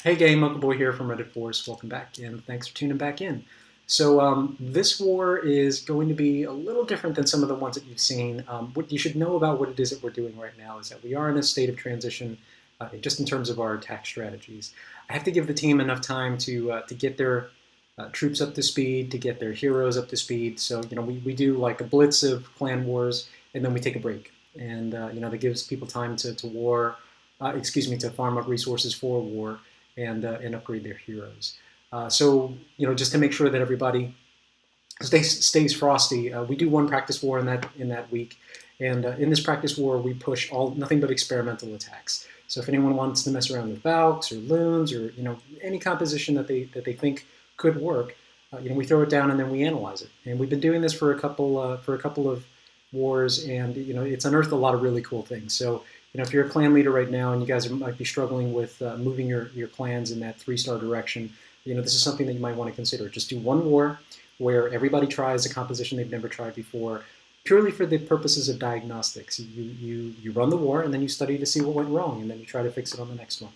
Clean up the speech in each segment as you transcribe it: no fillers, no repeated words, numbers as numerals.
Hey gang, Uncle Boy here from Reddit Force. Welcome back and thanks for tuning back in. So this war is going to be a little different than some of the ones that you've seen. What you should know about what it is that we're doing right now is that we are in a state of transition just in terms of our attack strategies. I have to give the team enough time to get their troops up to speed, to get their heroes up to speed. So, we do like a blitz of clan wars and then we take a break. And, that gives people time to war, to farm up resources for war and upgrade their heroes. Just to make sure that everybody stays frosty, we do one practice war in that week, and in this practice war we push nothing but experimental attacks. So if anyone wants to mess around with Valks or loons or any composition that they think could work, we throw it down and then we analyze it. And we've been doing this for a couple of wars, and it's unearthed a lot of really cool things. So if you're a clan leader right now and you guys might be struggling with moving your clans in that 3-star direction, this is something that you might want to consider. Just do one war where everybody tries a composition they've never tried before, purely for the purposes of diagnostics. You run the war and then you study to see what went wrong, and then you try to fix it on the next one.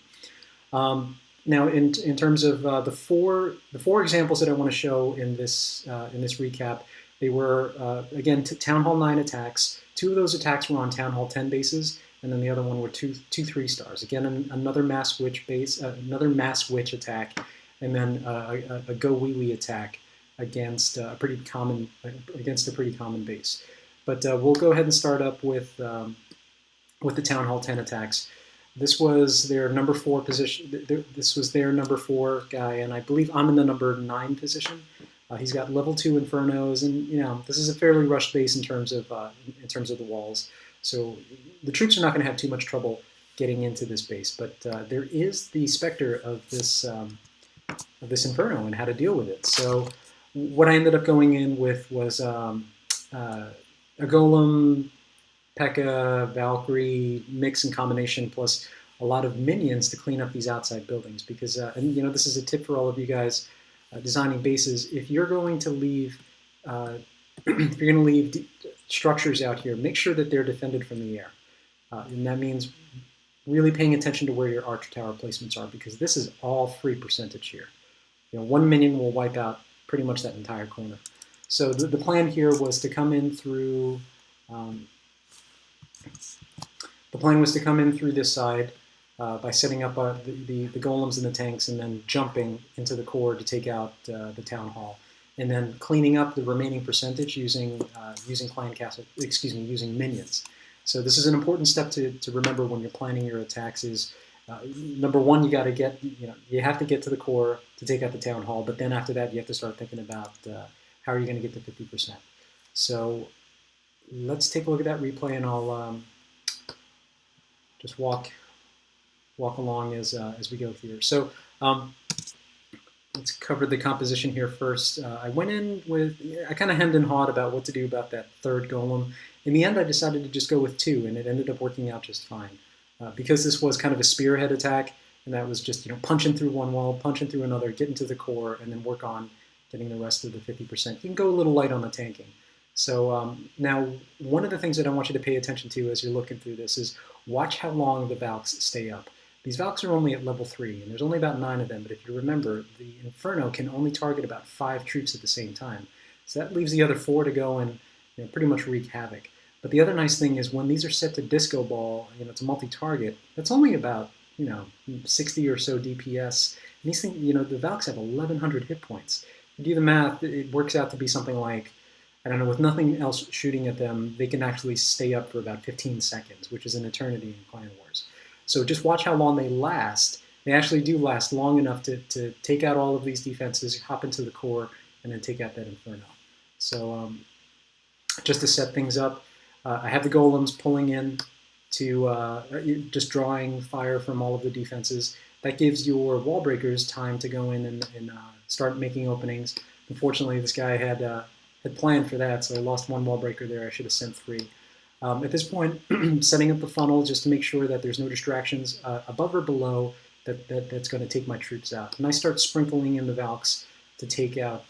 Now, in terms of the four examples that I want to show in this recap, they were again Town Hall 9 attacks. 2 of those attacks were on Town Hall 10 bases, and then the other one were two 3-stars. Again, another mass witch base, another mass witch attack, and then a GoWiWi attack against a pretty common base. But we'll go ahead and start up with the Town Hall 10 attacks. This was their number 4 position. This was their number 4 guy, and I believe I'm in the number 9 position. He's got level 2 Infernos, and this is a fairly rushed base in terms of the walls. So the troops are not going to have too much trouble getting into this base, but there is the specter of this Inferno and how to deal with it. So what I ended up going in with was a Golem, P.E.K.K.A, Valkyrie mix and combination, plus a lot of minions to clean up these outside buildings. Because this is a tip for all of you guys designing bases. If you're going to leave structures out here, make sure that they're defended from the air. And that means really paying attention to where your archer tower placements are, because this is all free percentage here. One minion will wipe out pretty much that entire corner. So the plan here was to come in through this side by setting up the golems and the tanks, and then jumping into the core to take out the town hall, and then cleaning up the remaining percentage using using minions. So this is an important step to remember when you're planning your attacks. Is number one, you have to get to the core to take out the town hall, but then after that you have to start thinking about how are you going to get to 50%. So let's take a look at that replay, and I'll just walk along as we go through. So let's cover the composition here first. I went in with, I kind of hemmed and hawed about what to do about that 3rd golem. In the end, I decided to just go with 2, and it ended up working out just fine. Because this was kind of a spearhead attack, and that was just punching through one wall, punching through another, getting to the core, and then work on getting the rest of the 50%. You can go a little light on the tanking. So now, one of the things that I want you to pay attention to as you're looking through this is watch how long the Valks stay up. These Valks are only at level 3, and there's only about 9 of them, but if you remember, the Inferno can only target about 5 troops at the same time. So that leaves the other 4 to go and pretty much wreak havoc. But the other nice thing is when these are set to disco ball, it's a multi-target, that's only about 60 or so DPS. And these things, the Valks have 1,100 hit points. If you do the math, it works out to be something like, I don't know, with nothing else shooting at them, they can actually stay up for about 15 seconds, which is an eternity in Clan Wars. So just watch how long they last. They actually do last long enough to take out all of these defenses, hop into the core, and then take out that Inferno. So just to set things up, I have the golems pulling in to just drawing fire from all of the defenses. That gives your wall breakers time to go in and start making openings. Unfortunately, this guy had planned for that, so I lost 1 wall breaker there. I should have sent 3. At this point, setting up the funnel just to make sure that there's no distractions above or below that's going to take my troops out. And I start sprinkling in the Valks to take out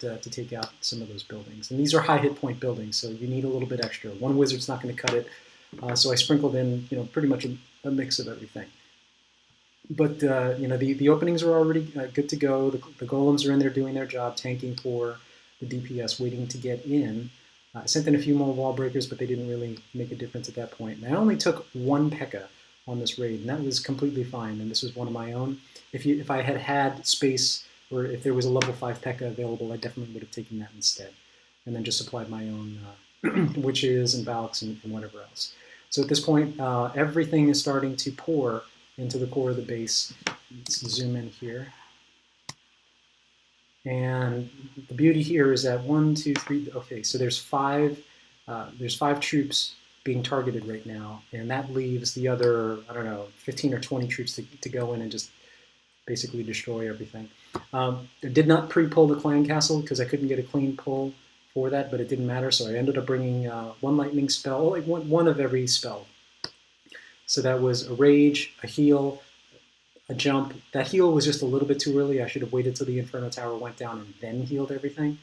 some of those buildings. And these are high hit point buildings, so you need a little bit extra. 1 wizard's not going to cut it, so I sprinkled in pretty much a mix of everything. But the openings are already good to go. The golems are in there doing their job, tanking for the DPS, waiting to get in. I sent in a few more wall breakers, but they didn't really make a difference at that point. And I only took one P.E.K.K.A. on this raid, and that was completely fine. And this was one of my own. If I had had space, or if there was a level 5 P.E.K.K.A. available, I definitely would have taken that instead, and then just supplied my own witches and Valks and whatever else. So at this point, everything is starting to pour into the core of the base. Let's zoom in here. And the beauty here is that 1, 2, 3. Okay, so there's five troops being targeted right now, and that leaves the other, I don't know, 15 or 20 troops to go in and just basically destroy everything. I did not pre-pull the clan castle because I couldn't get a clean pull for that, but it didn't matter. So I ended up bringing one lightning spell, like one of every spell. So that was a rage, a heal, a jump. That heal was just a little bit too early. I should have waited till the Inferno Tower went down and then healed everything.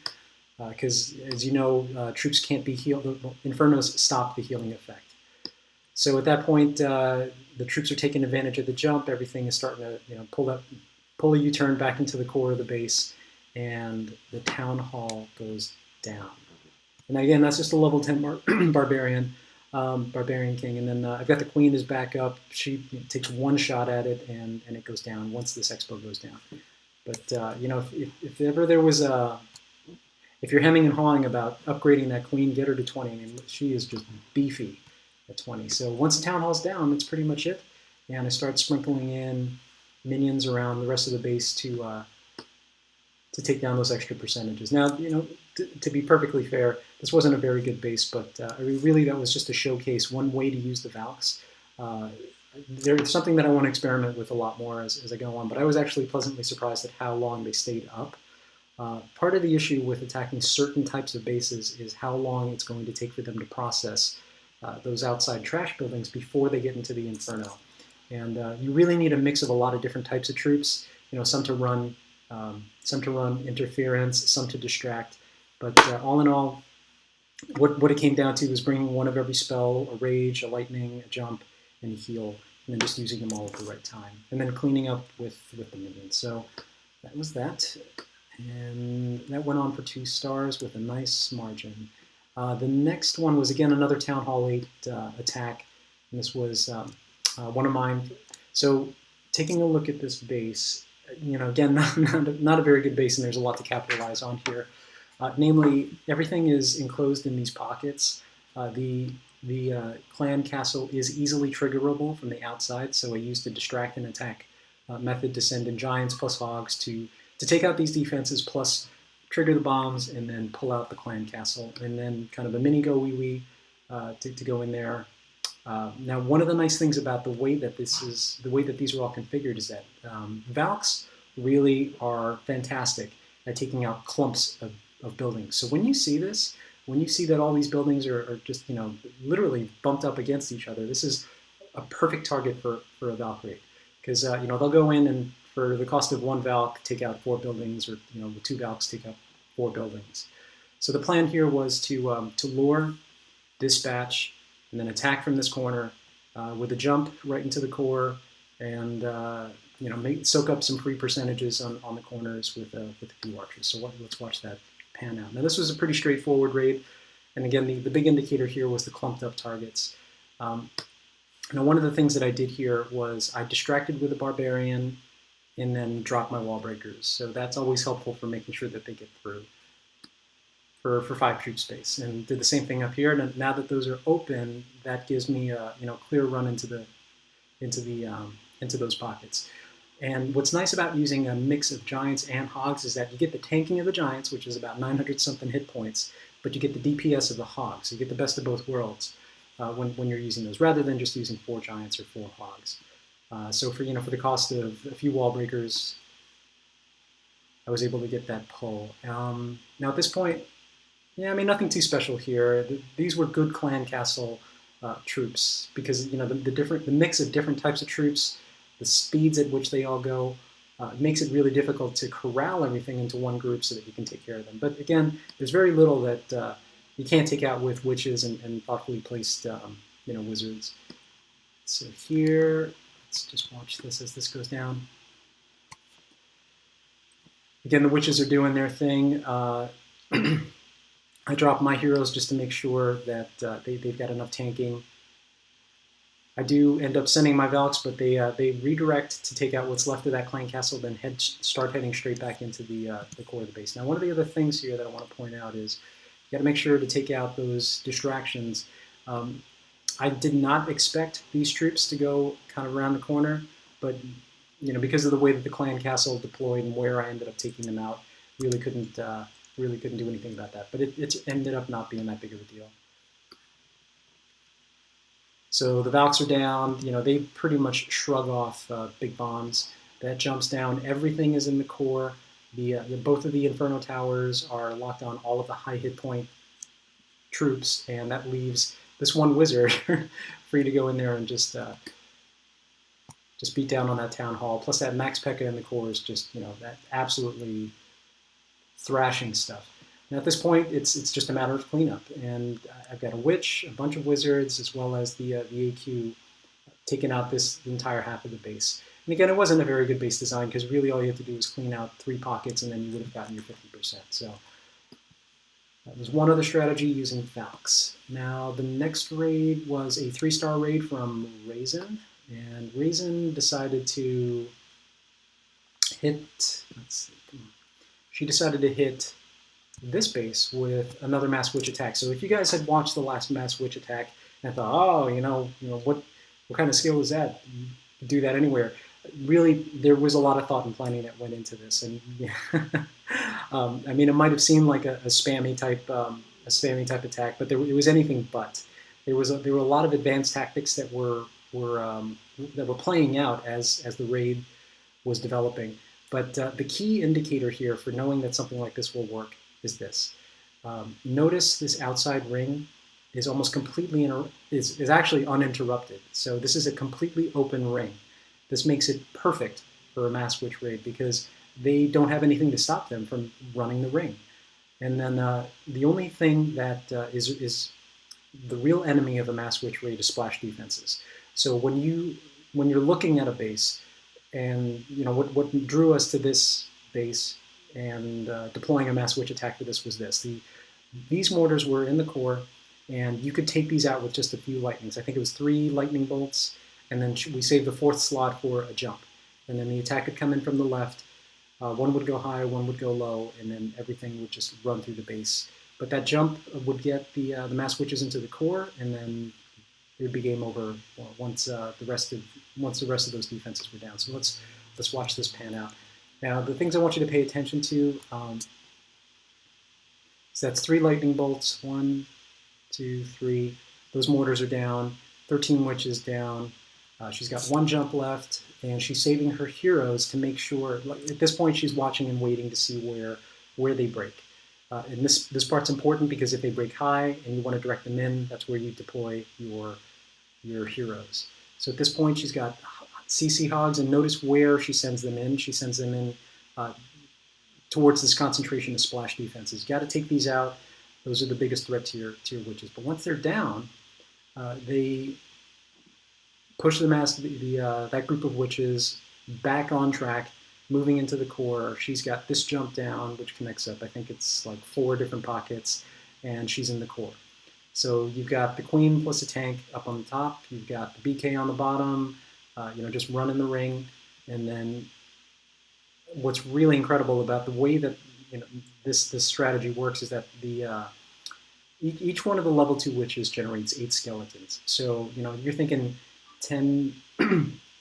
Because, as you know, troops can't be healed. Infernos stop the healing effect. So at that point, the troops are taking advantage of the jump. Everything is starting to pull a U-turn back into the core of the base, and the Town Hall goes down. And again, that's just a level 10 barbarian. Barbarian King, and then I've got the Queen as backup. She takes one shot at it, and it goes down once this expo goes down. But if ever there was if you're hemming and hawing about upgrading that Queen, get her to 20. I mean, she is just beefy at 20. So once the Town Hall's down, that's pretty much it. And I start sprinkling in minions around the rest of the base to take down those extra percentages. Now, to be perfectly fair, this wasn't a very good base, but really that was just to showcase one way to use the Valks. There's something that I want to experiment with a lot more as I go on, but I was actually pleasantly surprised at how long they stayed up. Part of the issue with attacking certain types of bases is how long it's going to take for them to process those outside trash buildings before they get into the Inferno. And you really need a mix of a lot of different types of troops, some to run interference, some to distract. But all in all, what it came down to was bringing one of every spell, a rage, a lightning, a jump, and a heal, and then just using them all at the right time. And then cleaning up with the minions. So that was that. And that went on for 2 stars with a nice margin. The next one was, again, another Town Hall 8 attack. And this was one of mine. So taking a look at this base, again, not a very good base, and there's a lot to capitalize on here. Namely, everything is enclosed in these pockets. The clan castle is easily triggerable from the outside, so I used the distract and attack method to send in giants plus hogs to take out these defenses, plus trigger the bombs, and then pull out the clan castle, and then kind of a mini GoWiWi to go in there. Now, one of the nice things about the way that these are all configured is that Valks really are fantastic at taking out clumps of buildings. So when you see this, when you see that all these buildings are just literally bumped up against each other, this is a perfect target for a Valkyrie, because they'll go in and for the cost of 1 Valk take out 4 buildings, or the 2 Valks take out 4 buildings. So the plan here was to lure, dispatch, and then attack from this corner with a jump right into the core, and soak up some free percentages on the corners with a few archers. So let's watch that pan out. Now this was a pretty straightforward raid, and again the big indicator here was the clumped up targets. Now one of the things that I did here was I distracted with a barbarian and then dropped my wall breakers. So that's always helpful for making sure that they get through for 5 troop space. And did the same thing up here. And now that those are open, that gives me a clear run into those pockets. And what's nice about using a mix of giants and hogs is that you get the tanking of the giants, which is about 900 something hit points, but you get the DPS of the hogs. So you get the best of both worlds when you're using those, rather than just using 4 giants or 4 hogs. So for the cost of a few wall breakers, I was able to get that pull. Now at this point, nothing too special here. These were good clan castle troops, because the mix of different types of troops, the speeds at which they all go, makes it really difficult to corral everything into one group so that you can take care of them. But again, there's very little that you can't take out with witches and thoughtfully placed wizards. So here, let's just watch this as this goes down. Again, the witches are doing their thing. I drop my heroes just to make sure that they've got enough tanking. I do end up sending my Valks, but they redirect to take out what's left of that clan castle, then start heading straight back into the core of the base. Now, one of the other things here that I want to point out is you got to make sure to take out those distractions. I did not expect these troops to go kind of around the corner, but because of the way that the clan castle deployed and where I ended up taking them out, really couldn't do anything about that. But it ended up not being that big of a deal. So the Valks are down. They pretty much shrug off big bombs. That jumps down. Everything is in the core. Both of the Inferno Towers are locked on all of the high hit point troops, and that leaves this one wizard free to go in there and just beat down on that town hall. Plus that Max P.E.K.K.A. in the core is just that absolutely thrashing stuff. And at this point, it's just a matter of cleanup. And I've got a witch, a bunch of wizards, as well as the AQ taking out the entire half of the base. And again, it wasn't a very good base design because really all you have to do is clean out 3 pockets and then you would have gotten your 50%. So there's one other strategy using Valks. Now the next raid was a 3-star raid from Raisin. And Raisin decided to hit, she decided to hit this base with another Mass Witch attack. So if you guys had watched the last Mass Witch attack and thought, oh, what kind of skill is that? You could do that anywhere. Really, there was a lot of thought and planning that went into this, and I mean, it might have seemed like a spammy type attack, but it was anything but. There were a lot of advanced tactics that were playing out as the raid was developing. But the key indicator here for knowing that something like this will work is this. Notice this outside ring is almost completely is actually uninterrupted. So this is a completely open ring. This makes it perfect for a Mass Witch raid because they don't have anything to stop them from running the ring. And then the only thing that is the real enemy of a Mass Witch raid is splash defenses. So when you're looking at a base, and what drew us to this base and deploying a Mass Witch attack for this was this. These mortars were in the core, and you could take these out with just a few lightnings. I think it was 3 lightning bolts, and then we saved the 4th slot for a jump. And then the attack would come in from the left. One would go high, one would go low, and then everything would just run through the base. But that jump would get the Mass Witches into the core, and then it would be game over once the rest of those defenses were down. So let's watch this pan out. Now the things I want you to pay attention to. So that's 3 lightning bolts. 1, 2, 3. Those mortars are down. 13 witches down. She's got 1 jump left, and she's saving her heroes to make sure. At this point, she's watching and waiting to see where they break. And this part's important because if they break high and you want to direct them in, that's where you deploy your heroes. So at this point, she's got CC hogs, and notice where she sends them in. She sends them in towards this concentration of splash defenses. You got to take these out. Those are the biggest threat to your witches. But once they're down, they push that group of witches back on track, moving into the core. She's got this jump down, which connects up. I think it's like 4 different pockets, and she's in the core. So you've got the queen plus a tank up on the top. You've got the BK on the bottom, just running the ring. And then what's really incredible about the way that this strategy works is that each one of the level 2 witches generates 8 skeletons. So you're thinking 10.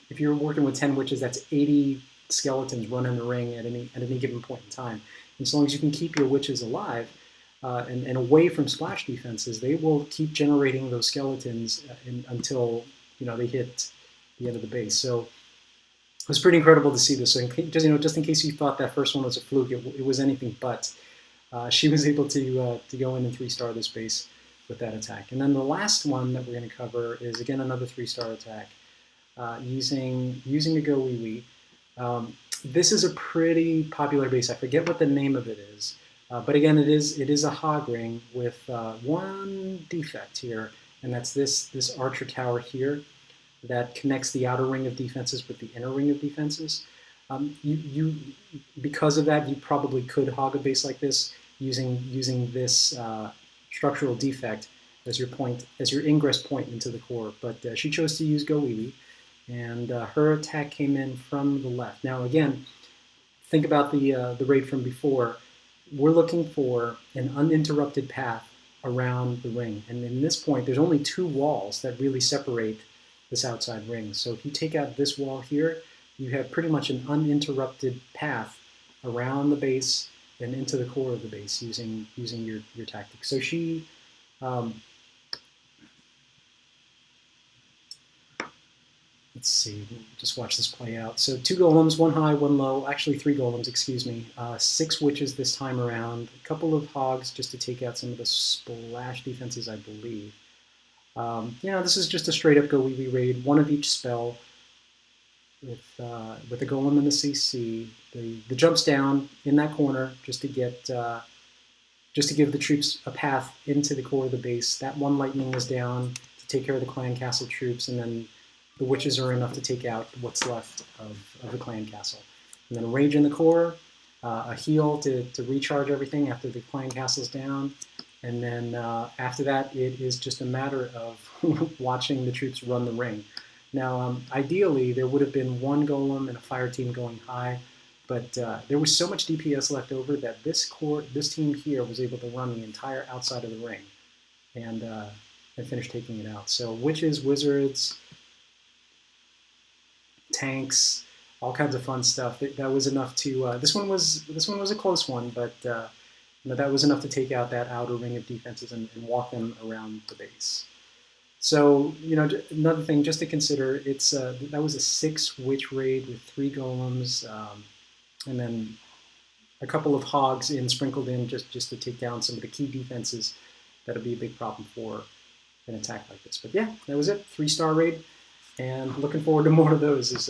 If you're working with 10 witches, that's 80 skeletons running the ring at any given point in time. And as long as you can keep your witches alive and away from splash defenses, they will keep generating those skeletons until they hit the end of the base. So it was pretty incredible to see this. So just in case you thought that first one was a fluke, it was anything but. She was able to go in and 3-star this base with that attack. And then the last one that we're going to cover is again another 3-star attack using a GoWiWi. This is a pretty popular base. I forget what the name of it is, but again, it is a hog ring with one defect here, and that's this archer tower here. that connects the outer ring of defenses with the inner ring of defenses. Because of that, you probably could hog a base like this using this structural defect as your ingress point into the core. But she chose to use GoWiWi, and her attack came in from the left. Now again, think about the raid from before. We're looking for an uninterrupted path around the ring, and in this point, there's only 2 walls that really separate this outside ring. So if you take out this wall here, you have pretty much an uninterrupted path around the base and into the core of the base using your tactics. So she let's see, just watch this play out. So 2 golems, 1 high, 1 low, actually 3 golems, excuse me. 6 witches this time around, a couple of hogs just to take out some of the splash defenses, I believe. This is just a straight up GoWiWi raid, 1 of each spell with the golem and the CC. The jumps down in that corner just to give the troops a path into the core of the base. That 1 lightning is down to take care of the clan castle troops, and then the witches are enough to take out what's left of the clan castle. And then a rage in the core, a heal to recharge everything after the clan castle's down. And then after that, it is just a matter of watching the troops run the ring. Now, ideally, there would have been 1 golem and a fire team going high, but there was so much DPS left over that this team here was able to run the entire outside of the ring and finish taking it out. So witches, wizards, tanks, all kinds of fun stuff. That was enough to. This one was a close one, but that was enough to take out that outer ring of defenses and walk them around the base. So another thing just to consider, that was a 6 witch raid with 3 golems, and then a couple of hogs sprinkled in just to take down some of the key defenses. That'll be a big problem for an attack like this. But yeah, that was it. 3-star raid. And looking forward to more of those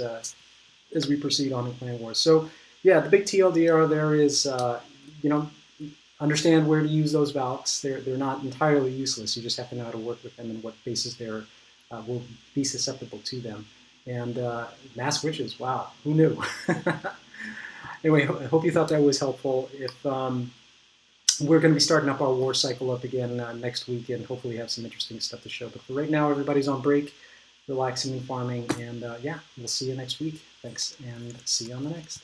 as we proceed on in Clan Wars. So yeah, the big TLDR there is, understand where to use those Valks. They're not entirely useless. You just have to know how to work with them and what bases will be susceptible to them. And mass witches, wow, who knew? Anyway, I hope you thought that was helpful. If we're going to be starting up our war cycle up again next week, and hopefully have some interesting stuff to show. But for right now, everybody's on break, relaxing and farming, and yeah, we'll see you next week. Thanks, and see you on the next.